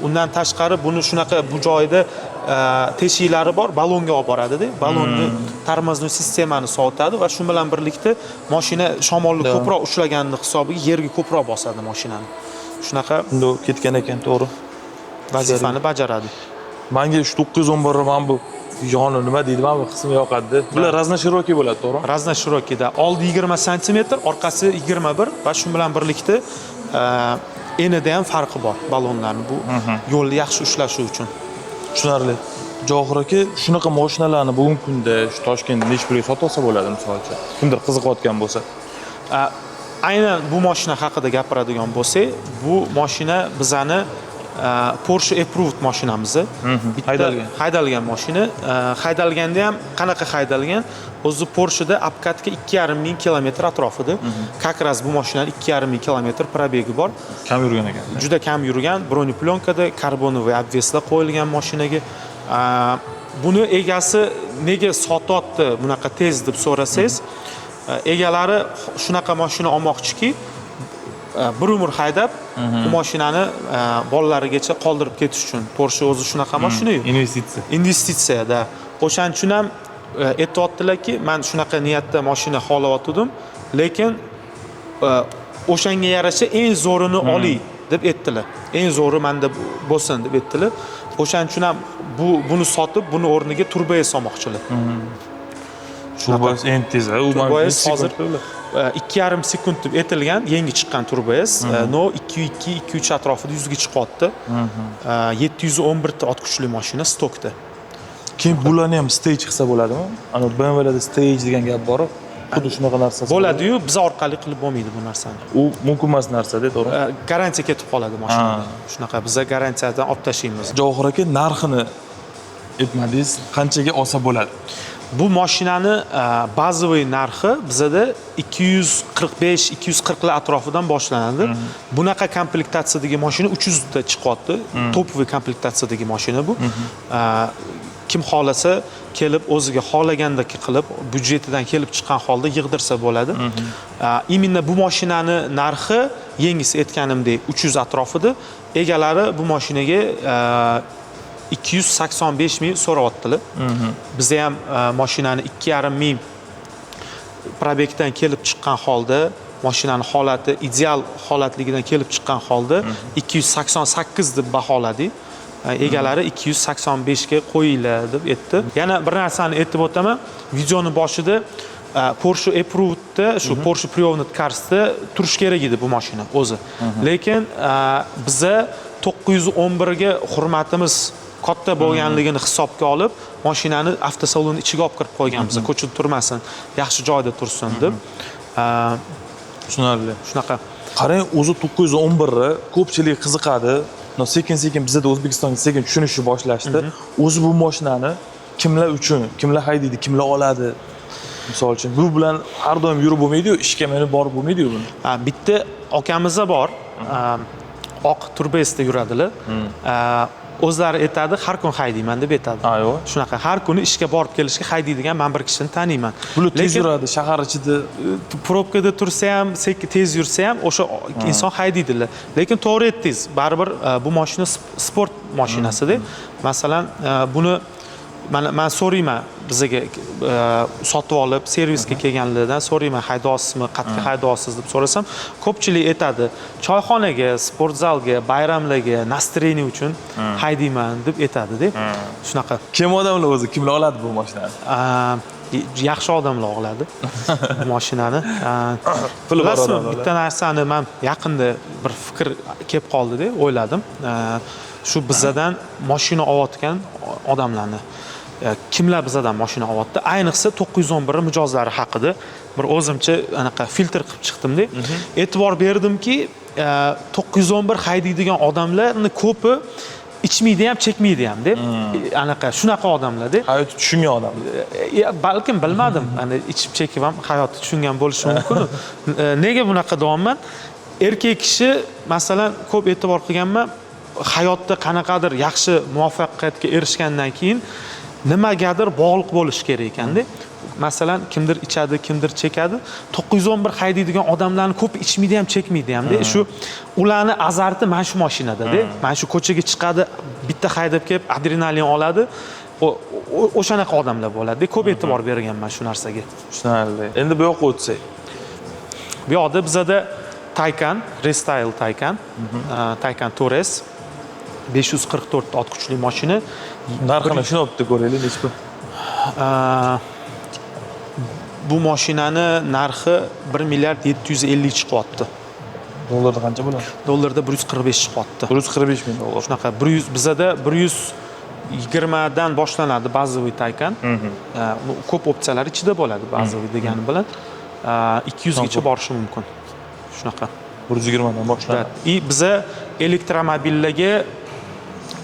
Undan tashqari buni shunaqa bu joyida teshiklari bor, balonga olib boradi-da. Balonni tormoznoy sistemani sovutadi va shu bilan birlikda mashina shamolni ko'proq ushlaganini hisobiga yerga ko'proq bosadi mashinani. Shunaqa ketgan ekan, to'g'ri. Vazifani bajaradi. Menga shu 911 mana bu yoni nima deydi, mana bu qismi yoqadi. Bular raznashiroki bo'ladi, to'g'ri? Raznashirokida oldi 20 sm, orqasi 21 va shu bilan birlikda enida ham farqi bor balonlarning. Bu yo'lni yaxshi ushlashi uchun. Tushunarli. Johir aka, shunaqa mashinalarni bugungi kunda shu Toshkentda necha pulga sotib olsa bo'ladi, masalan, kimdir qiziqayotgan bo'lsa? Aynan bu mashina haqida gapiradigan bo'lsak, bu mashina bizani Porsche Approved mashinamiz. Haydalgan mashina. Haydalganda ham qanaqa haydalgan? O'zi Porsche'da apkatka 2.5 kilometr atrofida. Как раз bu mashinaning 2.5 kilometr probegi bor. Kam yurgan ekan. Juda kam yurgan, broneplonkada karbonoviy obveslar qo'yilgan mashinaga. Buni egasi nega sotyapti bunaqa tez deb so'rasangiz, egalari shunaqa mashina olmoqchiki, bir umr haydab, bu mashinani bolalarigacha qoldirib ketish uchun. Porsche o'zi shunaqa mashina-yu. Investitsiya-da. O'shaning uchun ham aytayaptilarki, men shunaqa niyatda mashina xohlayotgandim, lekin o'shanga yarasha eng zo'rini oling deb aytdilar. Eng zo'ri menda bo'lsin deb aytdilar. O'shaning uchun ham buni sotib, buni o'rniga turbo S olmoqchilar. Turbo S eng tez. Turbo S hozir 2,5 sekund deb aytilgan, yangi chiqqan Turbo S. No 2.2, 2.3 atrofida 100 ga chiqyapti. 711 ta ot kuchli mashina stokda. Keyin bularni ham stage qilsa bo'ladimi? Ana BMW'da stage degan gap bor. Xuddi shunaqa narsa bo'ladi-yu, biz orqali qilib bo'lmaydi bu narsani. U mumkin emas narsa-da, to'g'rimi? Garantiya ketib qoladi mashinada. Shunaqa biz garantiyadan olib tashlaymiz. Javohir aka, narxini aytmadingiz, qanchaga olsa bo'ladi? Bu mashinani bazaviy narxi bizada 245-240 lar atrofidan boshlanadi. Bunaqa komplektatsiyadagi mashina 300 ta chiqyapti. Topoviy komplektatsiyadagi mashina bu. Kim xohlasa kelib o'ziga xohlagandek qilib, byudjetidan kelib chiqqan holda yig'dirsa bo'ladi. Именно bu mashinani narxi yengisi aytganimdek 300 atrofida. Egalari bu mashinaga 285 ming so'rayaptilar. Bizda ham mashinani 2,5 ming probekdan kelib chiqqan holda, mashinani holati ideal holatligidan kelib chiqqan holda 288 deb baholadik. Egalari 285 ga qo'yinglar deb aytdi. Yana bir narsani aytib o'taman. Videoning boshida Porsche Approvedda, shu Porsche Private Cars'da turish kerak edi bu mashina o'zi. Lekin biza 911 ga hurmatimiz katta bo'lganligini hisobga olib, mashinani avtosalon ichiga olib kirib qo'yganmiz. Ko'chada turmasin, yaxshi joyda tursin deb. Tushunarli. Shunaqa. Qarang, o'zi 911 ni ko'pchilik qiziqadi. Sekin-sekin bizda O'zbekistonga sekin tushunishni boshlashdi. O'zi bu mashinani kimlar uchun, kimlar haydaydi, kimlar oladi? Misol uchun, bu bilan har doim yurib bo'lmaydi-yu, ishga menib borib bo'lmaydi-yu buni. Bitta akamizda bor. Oq Turbo S'da yuradilar. O'zlari aytadi, har kun haydayman deb aytadi. Ayyo. Shunaqa har kuni ishga borib kelishga haydaydigan men bir kishini taniyman. Bular tez yuradi, shahar ichida probkada tursa ham, tez yursa ham o'sha inson haydaydilar. Lekin to'g'ri aytdingiz, baribir bu mashina sport mashinasi-da. Masalan, buni men so'rayman bizga sotib olib servisga kelganlardan so'rayman, haydasizmi, qat'iy haydasiz deb so'rasam, ko'pchilik aytadi, choyxonaga, sport zalga, bayramlarga, nastreniya uchun haydayman deb aytadi-da. Shunaqa. Kim odamlar o'zi, kimlar oladi bu mashinani? Yaxshi odamlar oladi bu mashinani. Bilasizmi, bitta narsani men yaqinda bir fikr kelib qoldi-da, o'yladim. Shu bizadan mashina olayotgan odamlarni kimlar bizadan mashina olyapti? Ayniqsa 911 mijozlari haqida bir o'zimcha anaqa filtr qilib chiqdim-da. E'tibor berdimki, 911 haydaydigan odamlarning ko'pi ichmaydi ham, chekmaydi ham-da. Anaqa shunaqa odamlar-da. Hayot tushungan odamlar. Balkim bilmadim. Ana ichib chekib ham hayotni tushungan bo'lishi mumkin. Nega bunaqa deyapman? Erkak kishi masalan ko'p e'tibor qilganman, hayotda qanaqadir yaxshi muvaffaqiyatga erishgandan keyin nimagadir bog'liq bo'lish kerak ekanda. Masalan, kimdir ichadi, kimdir chekadi. 911 haydaydigan odamlarning ko'pi ichmaydi ham, chekmaydi ham-da. Shu ularni azarti mana shu mashinada-da. Mana shu ko'chaga chiqadi, bitta haydab kelib adrenalin oladi. O'shanaqa odamlar bo'ladi. Ko'p e'tibor berganman shu narsaga. Tushunarli. Endi bu yoqqa o'tsak. Bu yoqda bizada Taycan, Restyle Taycan, Taycan Torres 544 ot kuchli mashina. Narxini shuni olib ko'raylik, nechta? Bu mashinani narxi 1 milliard 750 chiqyapti. Dollarda qancha bo'ladi? Dollarda 145 chiqyapti. 145 ming dollar. Shunaqa 100 bizada 120 dan boshlanadi bazaviy Taycan. Ko'p opsiyalar ichida bo'ladi bazaviy degani bilan 200 gacha borishi mumkin. Shunaqa 120 dan boshlanadi. Biza elektromobillarga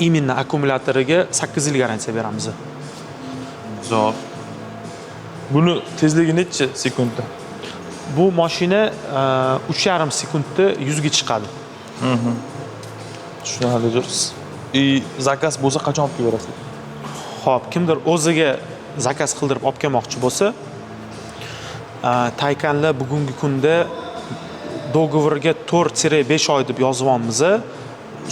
именно akkumulyatoriga 8 yil garantiya beramiz. Zo'r. Buni tezligi necha sekundda? Bu mashina 3,5 sekundda 100 ga chiqadi. Tushunarli. Zakaz bo'lsa qachon olib berasiz? Xo'p, kimdir o'ziga zakaz qildirib olib kelmoqchi bo'lsa, Taycanlar bugungi kunda do'g'riga 4-5 oy deb yozyapmiz.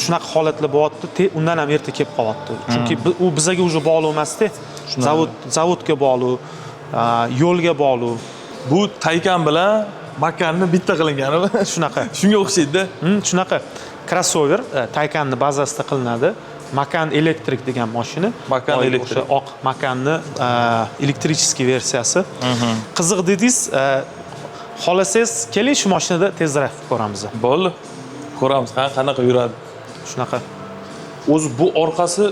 Shunaqa holatlar bo'lyapti, undan ham erta kelib qolyapti. Chunki u bizga уже bog'liq emas-da. Zavodga bog'liq, yo'lga bog'liq. Bu Taycan bilan Macanni bitta qilingani. Shunaqa. Shunga o'xshaydi-da. Shunaqa. Crossover Taycanni bazasida qilinadi. Macan elektrik degan mashina. Macan elektrik. O'sha oq Macanni elektrichеский versiyasi. Qiziq dedingiz, xolasangiz keling shu mashinada test drive ko'ramiz. Bo'ldi. Ko'ramiz, qanaqa yuradi. Shunaqa. O'zi bu orqasi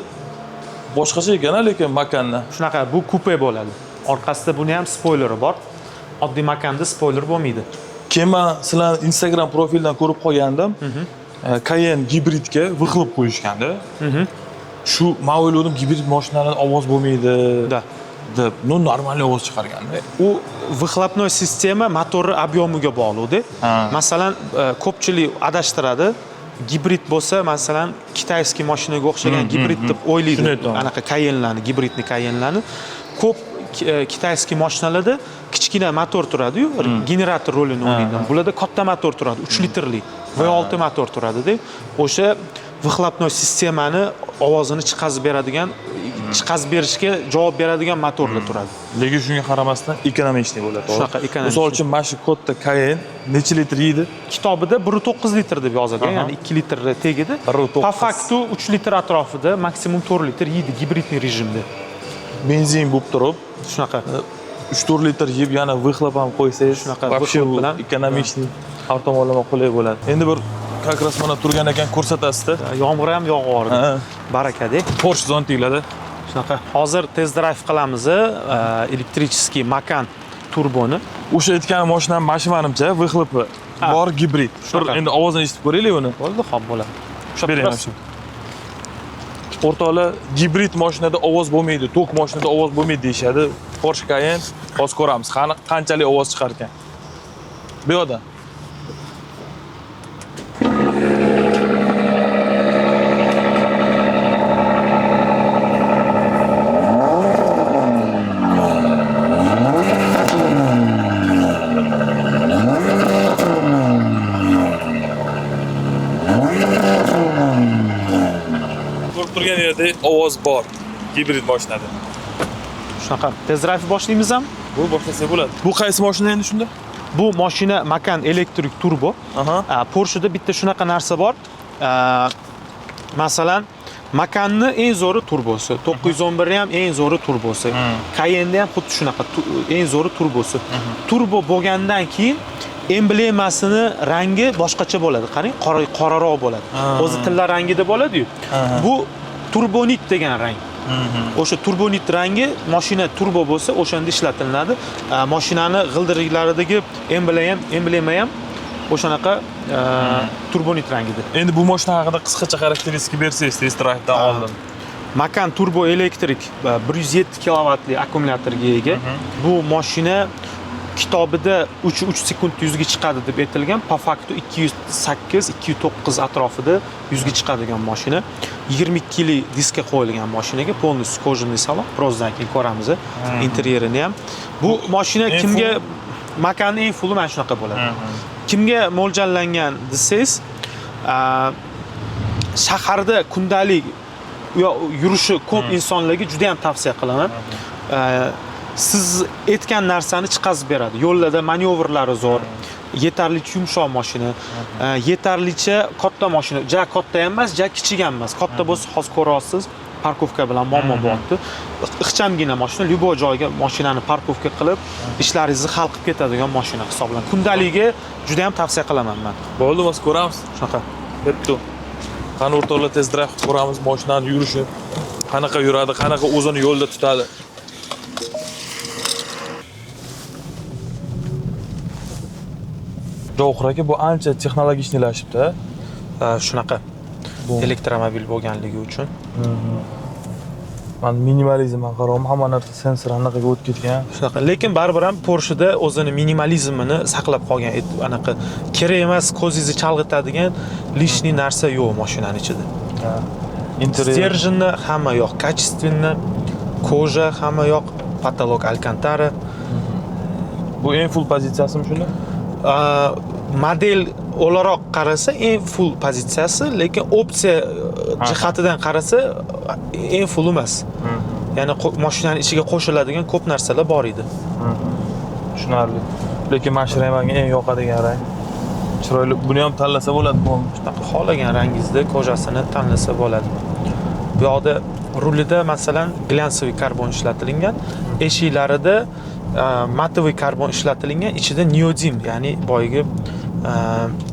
boshqacha ekan, lekin Macanni. Shunaqa, bu kupe bo'ladi. Orqasida buni ham spoileri bor. Oddiy Macan'da spoiler bo'lmaydi. Keyin men sizlar Instagram profildan ko'rib qolgandim. Cayenne gibridga vyxlop qo'yishganda. Shu men o'yladim, gibrid mashinalardan ovoz bo'lmaydi deb. Ну, нормальный ovoz chiqarganda. U выхлопной sistema motori ob'yomiga bog'liqda. Masalan, ko'pchilik adashtiradi. Gibrid bo'lsa, masalan, kitayskiy mashinaga o'xshagan gibrid deb o'ylaydi. Anaqa Cayenne'larni, gibridni Cayenne'larni ko'p kitayskiy mashinalarda kichkina motor turadi-yu, generator rolini o'ynaydi. Bularda katta motor turadi, 3 litrli V6 motor turadi-da. O'sha выхлопной sistemani ovozini chiqazib beradigan, chiqazib berishga javob beradigan motorlar turadi. Lekin shunga qaramasdan ekonomичный bo'ladi. Shunaqa ekonomik. Misol uchun mana shu katta Cayenne necha litr yeydi? Kitobida 1.9 litr deb yozilgan, ya'ni 2 litr tegadi. Po faktu 3 litr atrofida, maksimum 4 litr yeydi gibridniy rejimda. Benzin bo'lib turib, shunaqa 3-4 litr yeb, yana vyxlop ham qo'ysangiz, shunaqa вообще bilan ekonomичный har tomonlama qulay bo'ladi. Endi bir как раз mana turgan ekan ko'rsatasizda. Yomg'ir ham yog'vordi. Barakada. Porsche zontikladi. Shunaqa. Hozir test drive qilamiz elektrichеский Macan turboni. O'sha aytgan mashinam manimcha vyxlopi bor gibrid. Endi ovozini eshitib ko'raylik uni. Bo'ldi, xo'p bo'ladi. O'sha o'rtoqlar, gibrid mashinada ovoz bo'lmaydi, tok mashinada ovoz bo'lmaydi deyshadi. Porsche Cayenne hozir ko'ramiz, qanchalik ovoz chiqar ekan. Bu yoqda. Turgan yerda ovoz bor gibrid mashinada. Shunaqa. Test drive boshlaymiz ham? Bu boshlasak bo'ladi. Bu qaysi mashina endi shunda? Bu mashina Macan elektrik turbo. Porsche'da bitta shunaqa narsa bor. Masalan, Macanni eng zo'ri turbosi, 911 ham eng zo'ri turbosi. Cayenne'da ham xuddi shunaqa eng zo'ri turbosi. Turbo bo'lgandan keyin emblemasini rangi boshqacha bo'ladi. Qarang, qoraroq bo'ladi. O'zi tilla rangida bo'ladi-yu. Bu turbonit degan rang. O'sha turbonit rangi mashina turbo bo'lsa, o'shanda ishlatiladi. Mashinani g'ildiriklaridagi emblema ham o'shanaqa turbonit rangida. Endi bu mashina haqida qisqacha xarakteristika bersangiz test drive'dan oldin. Macan turbo elektrik 107 kilovatli akkumulyatorga ega. Bu mashina kitobida 3 sekund 100 ga chiqadi deb aytilgan. Po faktu 208-209 atrofida 100 ga chiqadigan mashina. 22 li diska qo'yilgan mashinaga, полностью кожаный salon. Birozdan keyin ko'ramiz interyerini ham. Bu mashina kimga Macanning eng fulli mana shunaqa bo'ladi. Kimga mo'ljallangan desangiz, shaharda kundalik yurishi ko'p insonlarga juda ham tavsiya qilaman. Siz aytgan narsani chiqazib beradi. Yo'llarda manyovrlari zo'r, yetarlicha yumshoq mashina, yetarlicha katta mashina. Ja katta ham emas, ja kichik ham emas. Katta bo'lsa hozir ko'ryapsiz, parkovka bilan muammo bo'lyapti. Ixchamgina mashina, любой joyga mashinani parkovka qilib, ishlaringizni hal qilib ketadigan mashina hisoblanadi. Kundaligiga juda ham tavsiya qilaman men. Bo'ldi, biz ko'ramiz. Shunaqa. Bitta. Qani o'rtoqlar test drive ko'ramiz, mashinani yurishi, qanaqa yuradi, qanaqa o'zini yo'lda tutadi. Javohir aka, bu ancha texnologichlashibdi. Shunaqa. Elektromobil bo'lganligi uchun. Men minimalizmga qaram, hamma narsa sensor anaqaga o'tib ketgan. Shunaqa. Lekin baribir ham Porsche'da o'zini minimalizmini saqlab qolgan. Anaqa kerak emas, ko'zingizni chalg'itadigan lishniy narsa yo'q mashinaning ichida. Interyer. Stерженni hamma yo'q, качественный, koja hamma yo'q. Patolog Alcantara. Bu eng full pozitsiyasimi shunda? Model o'laroq qarasa eng full pozitsiyasi, lekin opsiya jihatidan qarasa eng full emas. Ya'ni mashinaning ichiga qo'shiladigan ko'p narsalar bor edi. Tushunarli. Lekin mana shu rang menga eng yoqadigan rang. Chiroyli. Buni ham tanlasa bo'ladi bu. Shunaqa xohlagan rangingizda kojasini tanlasa bo'ladi. Bu yoqda rulida masalan glansoviy karbon ishlatilgan, eshiklarida matoviy karbon ishlatilgan, ichida neodin, ya'ni boyagi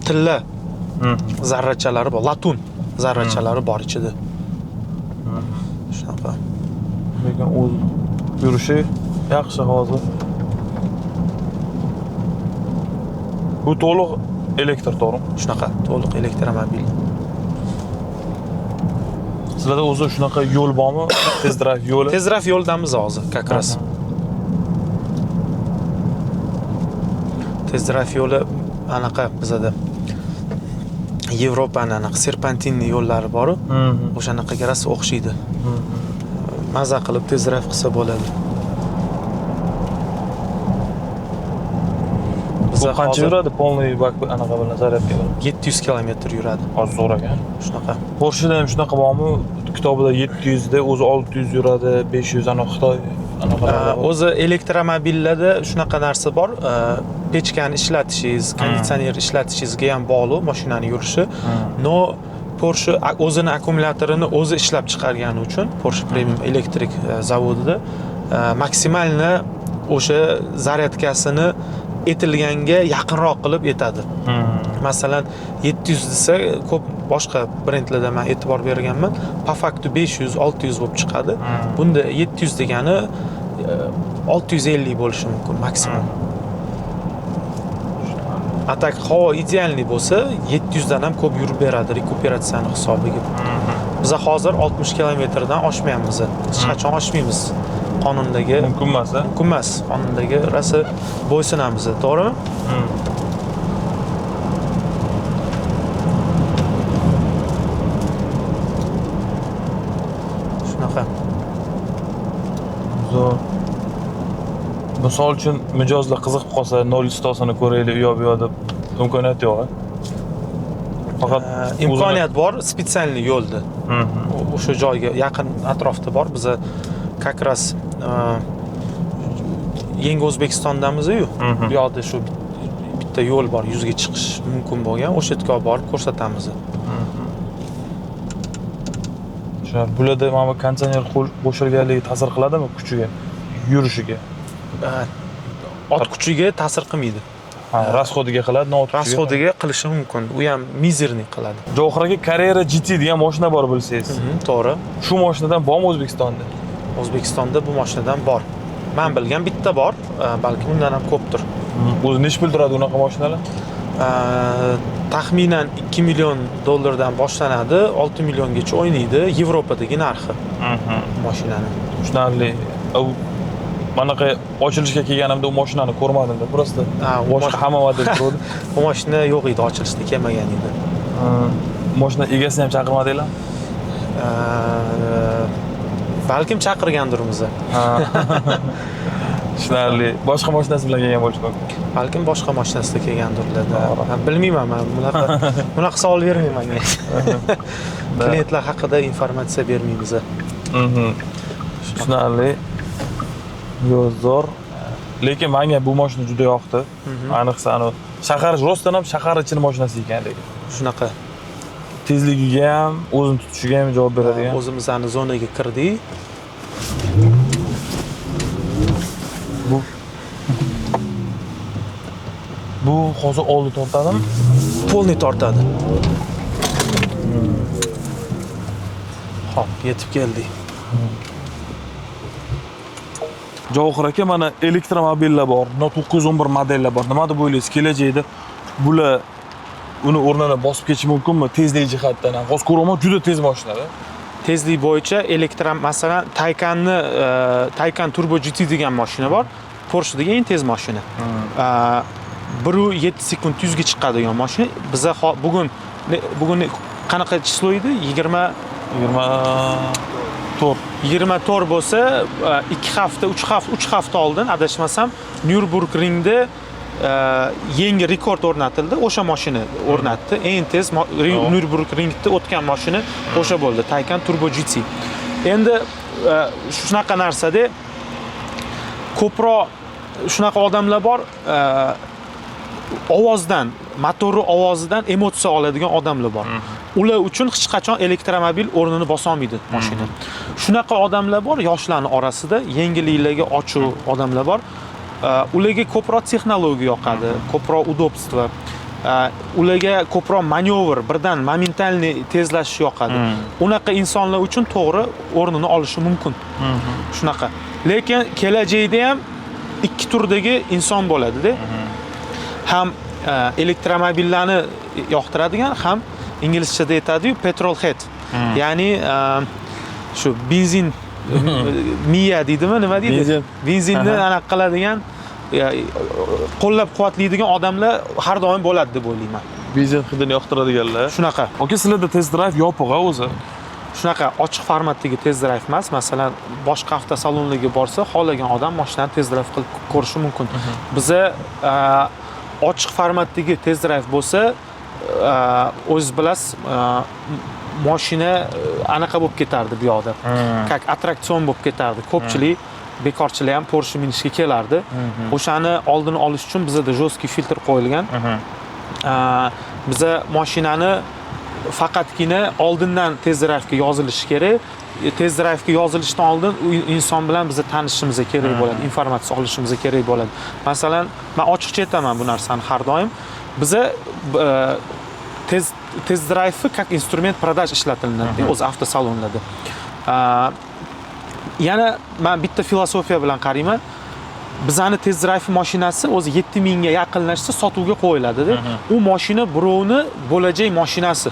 tilla zarrachalari bor, latun zarrachalari bor ichida. Shunaqa. Lekin o'z yurishi yaxshi hozir. Bu to'liq elektr, to'g'rimi? Shunaqa, to'liq elektromobil. Sizlarda o'zi shunaqa yo'l bormi? Tez drive yo'li? Tez drive yo'ldamiz hozir, как раз. Tez drive yo'li anaqa bizada Yevropaning anaqa serpantinli yo'llari bor. O'shanaqa rosa o'xshaydi. Maza qilib tez drive qilsa bo'ladi. Bu qancha yuradi? Polniy bak anaqa bilan zaryadka bilan 700 kilometr yuradi. Hozir zo'r ekan. Shunaqa. Porsche'da ham shunaqa bormi? Kitobida 700 da o'zi 600 yuradi, 500 anaqa Xitoy anaqalar. O'zi elektromobillarda shunaqa narsa bor. Pechkani ishlatishingiz, konditsioner ishlatishingizga ham bog'liq mashinaning yurishi. No Porsche o'zini akkumulyatorini o'zi ishlab chiqargani uchun Porsche Premium Electric zavodida maksimalni o'sha zaryadkasini etilganga yaqinroq qilib yetadi. Masalan 700 desa ko'p boshqa brendlarda men e'tibor berganman. Po faktu 500, 600 bo'lib chiqadi. Bunda 700 degani 650 bo'lishi mumkin maksimum. Atak havo idealniy bo'lsa 700 dan ham ko'p yurib beradi rekuperatsiyani hisobiga. Biz hozir 60 kilometrdan oshmayapmiz. Hech qachon oshmaymiz. Qonundagi mumkin emas. Mumkin emas. Qonundagi rosa bo'ysunamiz, to'g'rimi? Shunaqa. Zo'r. Misol uchun mijozlar qiziqib qolsa 0-100 ko'raylik u yoq bu yoq deb imkoniyat yo'q. Faqat imkoniyat bor, spetsialniy yo'lda. O'sha joyga yaqin atrofda bor. Biz как раз Yangi O'zbekistondamiz-ku. Bu yoqda shu bitta yo'l bor, yuzga chiqish mumkin bo'lgan. O'sha yerga borib ko'rsatamiz. Bularda mana bu konditsioner qo'shilganligi ta'sir qiladimi kuchiga, yurishiga? Ot kuchiga ta'sir qilmaydi. Расходiga qiladi, not kuchiga. Расходiga qilishi mumkin. U ham mizerniy qiladi. Javohir aka, Carrera GT degan mashina bor bilsangiz. To'g'ri. Shu mashinadan bormi O'zbekistonda? O'zbekistonda bu mashinadan bor. Men bilgan bitta bor, balki undan ham ko'pdir. O'zi necha pul turadi unaqa mashinalar? Taxminan 2 million dollardan boshlanadi, 6 milliongacha o'ynaydi. Yevropadagi narxi. Mashinani. Tushunarli. Manaqa ochilishga kelganimda u mashinani ko'rmadim-da, просто boshqa hamma model turadi. Bu mashina yo'q edi, ochilishda kelmagan edi. Mashina egasini ham chaqirmadinglar? Balkim chaqirgandirmiz. Tushunarli. Boshqa mashinasi bilan kelgan bo'lishi mumkin. Balkim boshqa mashinasida kelgandirlar. Bilmayman men bunaqa savol bermayman. Klientlar haqida informatsiya bermaymiz. Tushunarli. Zo'r. Lekin menga bu mashina juda yoqdi. Ayniqsa shahar rostdan ham shahar ichini mashinasi ekan lekin. Shunaqa. Tezligiga ham, o'zini tutishiga ham javob beradigan. O'zimizning zonaga kirdik. Bu hozir oldi tortadimi? Polniy tortadi. Xo'p, yetib keldik. Javohir aka, mana elektromobillar bor, 911 modellar bor. Nima deb o'ylaysiz, kelajakda bular uni o'rnini bosib ketishi mumkinmi tezlik jihatdan? Hozir ko'raman, juda tez mashina-da. Tezlik bo'yicha masalan Taycan Turbo GT degan mashina bor. Porsche degan eng tez mashina. 1.7 sekund 100 ga chiqadigan mashina. Biza bugun qanaqa chislo edi? 20 To'rt. 24 bo'lsa, 2 hafta, 3 hafta oldin adashmasam Nürburg ringda yangi rekord o'rnatildi. O'sha mashina o'rnatdi. Eng tez Nürburg ringda o'tgan mashina o'sha bo'ldi. Taycan Turbo GT. Endi shunaqa narsada ko'proq shunaqa odamlar bor, ovozdan, motori ovozidan emotsiya oladigan odamlar bor. Ular uchun hech qachon elektromobil o'rnini bosa olmaydi mashina. Shunaqa odamlar bor, yoshlarning orasida yengilliklarga ochiq odamlar bor. Ularga ko'proq texnologiya yoqadi, ko'proq udobstvo, ularga ko'proq manevr, birdan momentalniy tezlashish yoqadi. Unaqa insonlar uchun to'g'ri o'rnini olishi mumkin. Shunaqa. Lekin kelajakda ham ikki turdagi inson bo'ladi-da. Ham elektromobillarni yoqtiradigan, ham inglizchada aytadi-yu petrol head. Ya'ni shu benzin miya deydimi, nima deydi? Benzinni anaqa qiladigan, qo'llab-quvvatlaydigan odamlar har doim bo'ladi deb o'ylayman. Benzin hidini yoqtiradiganlar. Shunaqa. Aka, sizlarda test drive yopiq-a o'zi? Shunaqa ochiq formatdagi test drive emas. Masalan, boshqa avtosalonlarga borsa, xohlagan odam mashinani test drive qilib ko'rishi mumkin. Biza ochiq formatdagi test drive bo'lsa, o'zingiz bilasiz, mashina anaqa bo'lib ketardi bu yoqda. Как attraksion bo'lib ketardi. Ko'pchilik bekorchilar ham Porsche minishga kelardi. O'shani oldini olish uchun bizda jostki filtr qo'yilgan. Biza mashinani faqatgina oldindan test drive'ga yozilishi kerak. Test drive'ga yozilishdan oldin inson bilan biza tanishishimiz kerak bo'ladi, informatsiya olishimiz kerak bo'ladi. Masalan, men ochiqcha aytaman bu narsani har doim. Biza test drive'ni как instrument продаж ishlatilinadi o'z avtosalonlarda. Yana men bitta filosofiya bilan qarayman. Bizani test drive mashinasi o'zi 7000 ga yaqinlashsa sotuvga qo'yiladi-da. U mashina birovni bo'lajak mashinasi.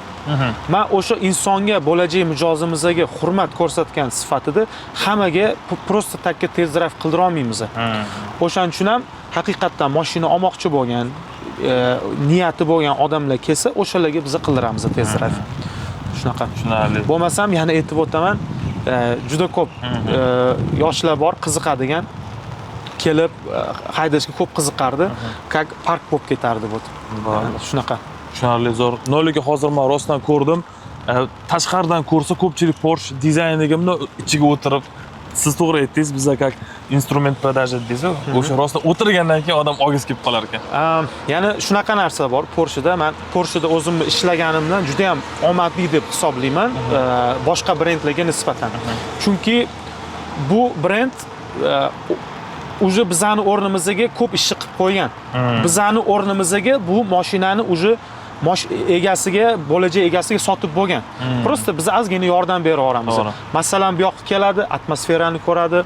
Men o'sha insonga bo'lajak mijozimizga hurmat ko'rsatgan sifatida hammaga просто takka test drive qildira olmaymiz. O'shaning uchun ham haqiqatdan mashina olmoqchi bo'lgan, niyati bo'lgan odamlar kelsa, o'shalarga biz qildiramiz test drive. Shunaqa. Tushunarli. Bo'lmasam, yana aytib o'taman, juda ko'p yoshlar bor, qiziqadigan, kelib haydashga ko'p qiziqardi, как park bo'lib ketardi bu. Shunaqa. Tushunarli, zo'r. Noliga hozir men rostdan ko'rdim. Tashqaridan ko'rsa ko'pchilik Porsche dizayniga bunday ichiga o'tirib, siz to'g'ri aytdingiz, bizda как instrument продажи deysiz, o'sha rostdan o'tirgandan keyin odam og'iz kelib qolar ekan. Yana shunaqa narsa bor Porscheda. Men Porscheda o'zimni ishlaganimdan juda ham omadli deb hisoblayman, boshqa brendlarga nisbatan. Chunki bu brend уже bizani o'rnimizga ko'p ishni qilib qo'ygan. Bizani o'rnimizga bu mashinani уже egasiga, bo'lajak egasiga sotib bo'lgan. Просто biz ozgina yordam bera olamiz. Masalan, bu yoqqa keladi, atmosferani ko'radi,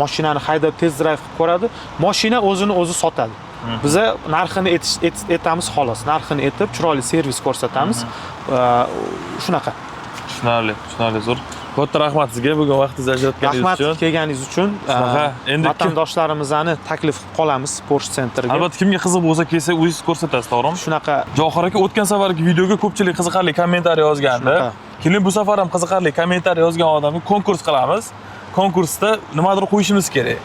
mashinani haydab test drive qilib ko'radi, mashina o'zini o'zi sotadi. Biz narxini aytamiz xolos. Narxini aytib, chiroyli servis ko'rsatamiz. Shunaqa. Tushunarli, zo'r. Katta rahmat sizga bugun vaqtingizni ajratganingiz uchun. Rahmat kelganingiz uchun. Endi vatandoshlarimizni taklif qilib qolamiz Porsche Centerga. Albatta, kimga qiziq bo'lsa kelsa, o'zingiz ko'rsatasiz, to'g'rimi? Shunaqa. Javohir aka, o'tgan safargi videoga ko'pchilik qiziqarli kommentariy yozgandi. Keling, bu safar ham qiziqarli kommentariy yozgan odamga konkurs qilamiz. Konkursda nimadir qo'yishimiz kerak.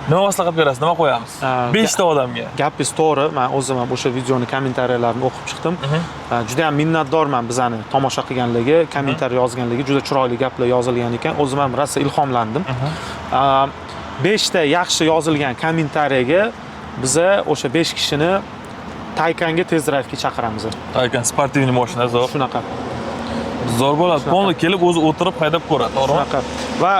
Nima maslahat berasiz? Nima qo'yamiz? 5 ta odamga. Gapingiz to'g'ri. Men o'zim ham o'sha videoni kommentariyalarini o'qib chiqdim. Juda ham minnatdorman bizani tomosha qilganlarga, kommentariy yozganlarga. Juda chiroyli gaplar yozilgan ekan. O'zim ham rosa ilhomlandim. 5 ta yaxshi yozilgan kommentariyaga biz o'sha 5 kishini Taycan'ga test drive'ga chaqiramiz. Taycan sportivniy mashina, zo'r. Shunaqa. Zo'r bo'ladi. Polni kelib o'zi o'tirib haydab ko'radi, to'g'rimi? Shunaqa. Va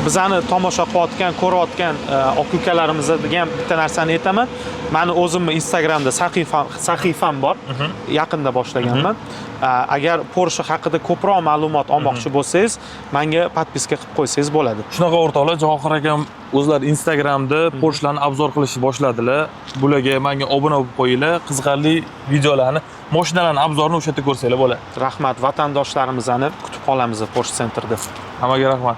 bizani tomosha qilayotgan, ko'rayotgan aka-ukalarimizga ham bitta narsani aytaman. Meni o'zimni Instagramda sahifam bor. Yaqinda boshlaganman. Agar Porsche haqida ko'proq ma'lumot olmoqchi bo'lsangiz, menga podpiska qilib qo'ysangiz bo'ladi. Shunaqa o'rtoqlar, Javohir akam o'zlari Instagramda Porsche'larni obzor qilishni boshladilar. Bularga menga obuna bo'lib qo'yinglar. Qiziqarli videolarni, mashinalarning obzorini o'sha yerda ko'rsanglar bo'ladi. Rahmat, vatandoshlarimizni kutib qolamiz Porsche Centerda. Hammaga rahmat.